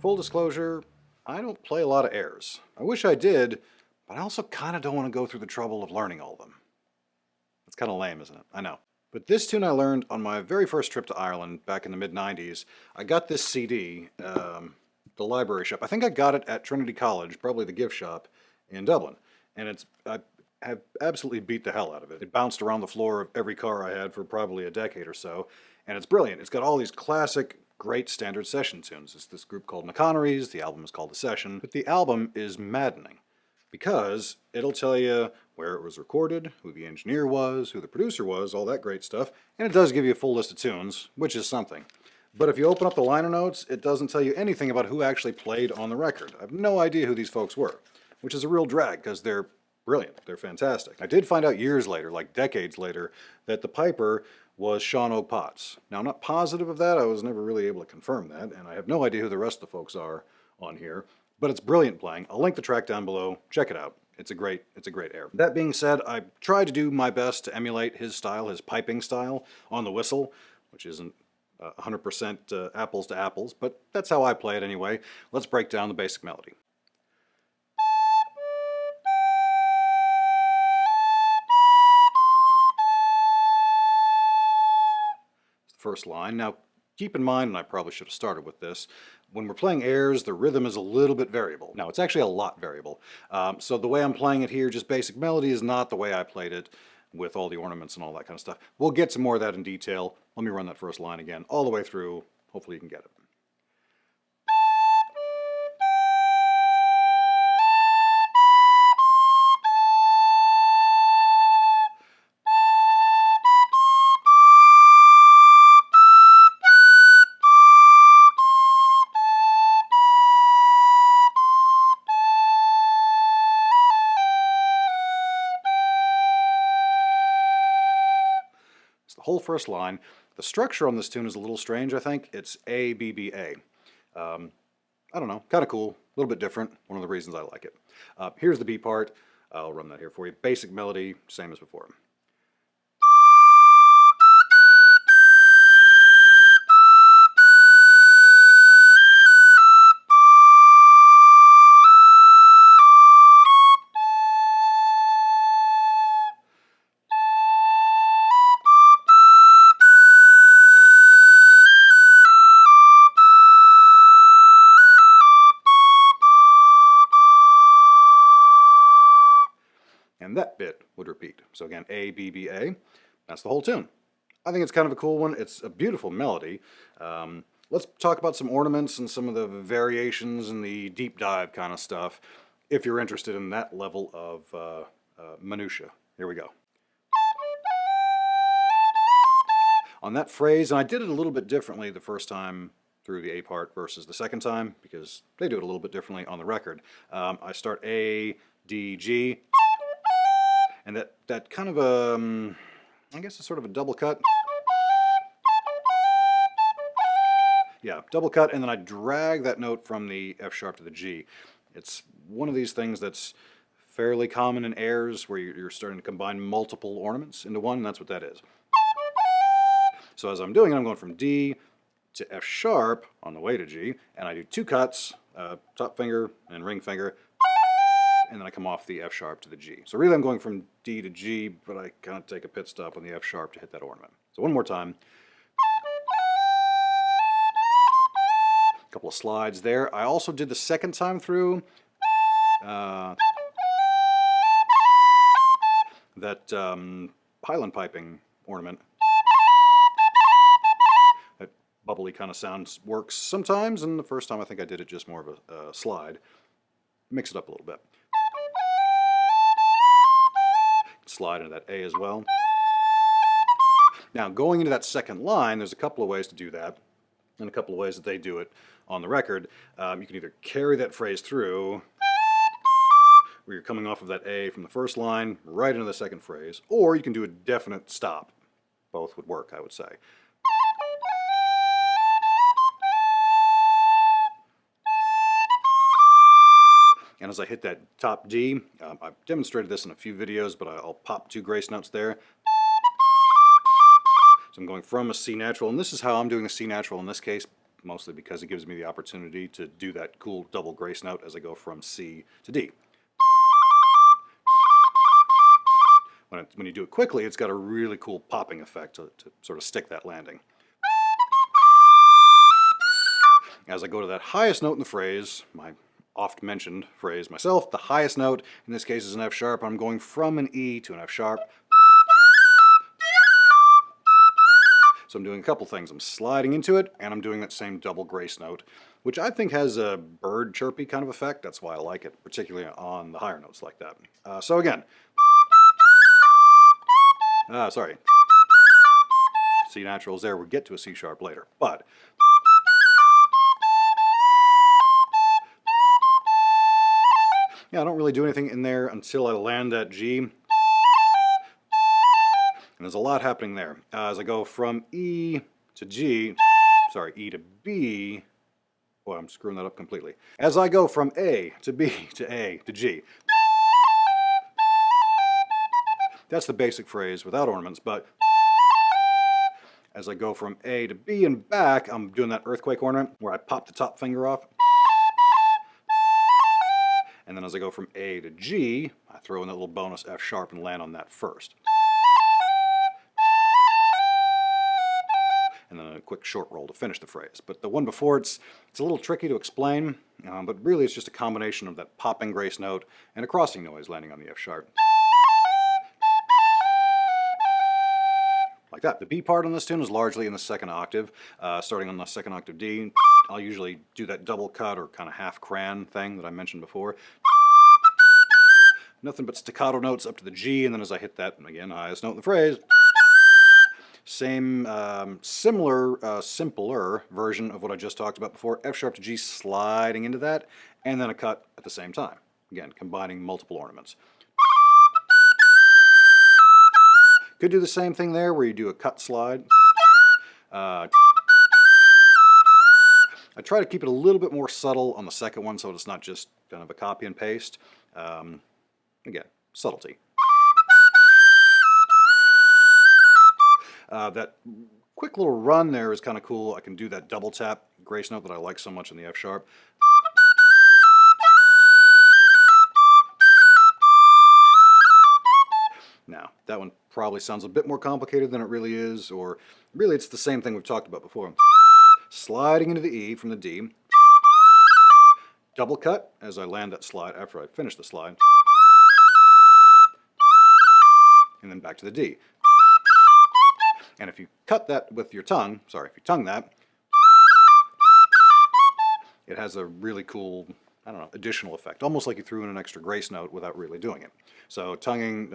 Full disclosure, I don't play a lot of airs. I wish I did, but I also kind of don't want to go through the trouble of learning all of them. It's kind of lame, isn't it? I know. But this tune I learned on my very first trip to Ireland back in the mid-90s. I got this CD, the library shop. I think I got it at Trinity College, probably the gift shop in Dublin. And I have absolutely beat the hell out of it. It bounced around the floor of every car I had for probably a decade or so. And it's brilliant. It's got all these classic, great standard session tunes. It's this group called the Connerys. The album is called The Session. But the album is maddening because it'll tell you where it was recorded, who the engineer was, who the producer was, all that great stuff. And it does give you a full list of tunes, which is something. But if you open up the liner notes, it doesn't tell you anything about who actually played on the record. I have no idea who these folks were, which is a real drag because they're brilliant. They're fantastic. I did find out years later, like decades later, that the piper was Sean Oak Potts. Now, I'm not positive of that. I was never really able to confirm that, and I have no idea who the rest of the folks are on here. But it's brilliant playing. I'll link the track down below. Check it out. It's a great air. That being said, I tried to do my best to emulate his style, his piping style, on the whistle, which isn't 100% apples to apples, but that's how I play it anyway. Let's break down the basic melody. First line. Now, keep in mind, and I probably should have started with this, when we're playing airs, the rhythm is a little bit variable. Now, it's actually a lot variable. So the way I'm playing it here, just basic melody, is not the way I played it with all the ornaments and all that kind of stuff. We'll get to more of that in detail. Let me run that first line again, all the way through. Hopefully you can get it. The whole first line. The structure on this tune is a little strange, I think. It's A, B, B, A. I don't know, kind of cool, a little bit different. One of the reasons I like it. Here's the B part. I'll run that here for you. Basic melody, same as before. And that bit would repeat. So again, A, B, B, A. That's the whole tune. I think it's kind of a cool one. It's a beautiful melody. Let's talk about some ornaments and some of the variations and the deep dive kind of stuff, if you're interested in that level of minutia. Here we go. On that phrase, and I did it a little bit differently the first time through the A part versus the second time, because they do it a little bit differently on the record. I start A, D, G, and that kind of a, I guess it's sort of a double cut. Yeah, double cut, and then I drag that note from the F sharp to the G. It's one of these things that's fairly common in airs where you're starting to combine multiple ornaments into one, and that's what that is. So as I'm doing it, I'm going from D to F sharp on the way to G, and I do two cuts, top finger and ring finger, and then I come off the F sharp to the G. So really I'm going from D to G, but I kind of take a pit stop on the F sharp to hit that ornament. So one more time. A couple of slides there. I also did the second time through that Highland piping ornament. That bubbly kind of sound works sometimes, and the first time I think I did it just more of a slide. Mix it up a little bit. Slide into that A as well. Now, going into that second line, there's a couple of ways to do that, and a couple of ways that they do it on the record. You can either carry that phrase through, where you're coming off of that A from the first line right into the second phrase, or you can do a definite stop. Both would work, I would say. And as I hit that top D, I've demonstrated this in a few videos, but I'll pop two grace notes there. So I'm going from a C natural, and this is how I'm doing a C natural in this case. mostly because it gives me the opportunity to do that cool double grace note as I go from C to D. When you do it quickly, it's got a really cool popping effect to sort of stick that landing. As I go to that highest note in the phrase, my oft-mentioned phrase myself, the highest note in this case is an F sharp. I'm going from an E to an F sharp. So I'm doing a couple things. I'm sliding into it, and I'm doing that same double grace note, which I think has a bird chirpy kind of effect. That's why I like it, particularly on the higher notes like that. So again, sorry. C natural is there. We'll get to a C sharp later. But yeah, I don't really do anything in there until I land that G. And there's a lot happening there. As I go from E to G, sorry, E to B, boy, I'm screwing that up completely. As I go from A to B to A to G, that's the basic phrase without ornaments, but as I go from A to B and back, I'm doing that earthquake ornament where I pop the top finger off. And then as I go from A to G, I throw in that little bonus F sharp and land on that first. And then a quick short roll to finish the phrase. But the one before, it's a little tricky to explain, but really it's just a combination of that popping grace note and a crossing noise landing on the F sharp. Like that. The B part on this tune is largely in the second octave, starting on the second octave D. I'll usually do that double cut or kind of half cran thing that I mentioned before. Nothing but staccato notes up to the G, and then as I hit that, again, highest note in the phrase, same, similar, simpler version of what I just talked about before, F sharp to G sliding into that, and then a cut at the same time. Again, combining multiple ornaments. Could do the same thing there where you do a cut slide. I try to keep it a little bit more subtle on the second one so it's not just kind of a copy and paste. Again, subtlety. That quick little run there is kind of cool. I can do that double tap grace note that I like so much in the F sharp. Now, that one probably sounds a bit more complicated than it really is, or really it's the same thing we've talked about before. Sliding into the E from the D, double cut as I land that slide after I finish the slide, and then back to the D. And if you cut that with your tongue, sorry, if you tongue that, it has a really cool, I don't know, additional effect, almost like you threw in an extra grace note without really doing it. So tonguing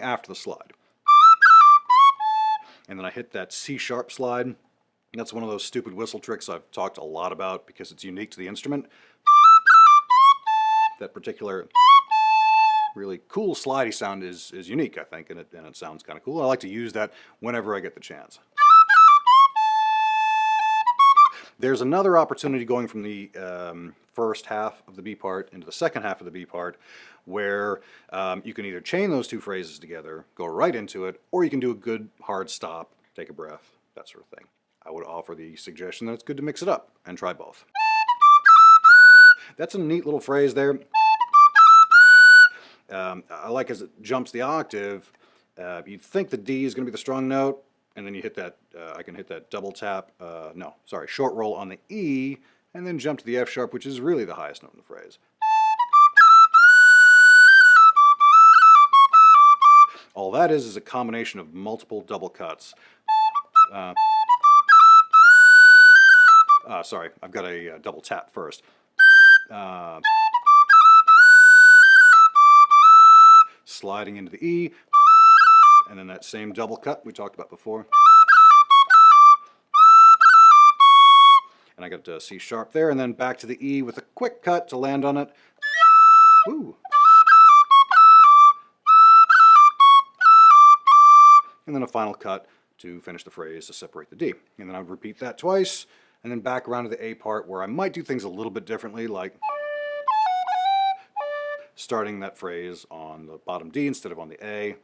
after the slide. And then I hit that C sharp slide. That's one of those stupid whistle tricks I've talked a lot about because it's unique to the instrument. That particular really cool slidey sound is unique, I think, and it sounds kind of cool. I like to use that whenever I get the chance. There's another opportunity going from the first half of the B part into the second half of the B part where you can either chain those two phrases together, go right into it, or you can do a good hard stop, take a breath, that sort of thing. I would offer the suggestion that it's good to mix it up and try both. That's a neat little phrase there. I like as it jumps the octave, you'd think the D is going to be the strong note, and then you hit that, I can hit that double tap, short roll on the E, and then jump to the F sharp, which is really the highest note in the phrase. All that is a combination of multiple double cuts. Sorry, I've got a double tap first. Sliding into the E, and then that same double cut we talked about before. And I got C sharp there, and then back to the E with a quick cut to land on it. Woo. And then a final cut to finish the phrase to separate the D. And then I would repeat that twice, and then back around to the A part where I might do things a little bit differently, like starting that phrase on the bottom D instead of on the A.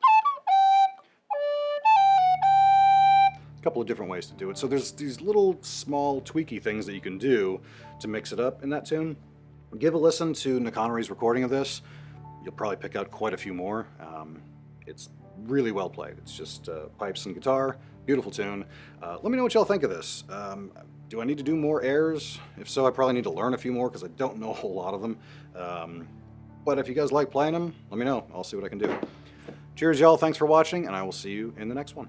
A couple of different ways to do it. So there's these little small tweaky things that you can do to mix it up in that tune. Give a listen to Connerys' recording of this. You'll probably pick out quite a few more. It's really well played. It's just pipes and guitar. Beautiful tune. Let me know what y'all think of this. Do I need to do more airs? If so, I probably need to learn a few more because I don't know a whole lot of them. But if you guys like playing them, let me know. I'll see what I can do. Cheers, y'all. Thanks for watching, and I will see you in the next one.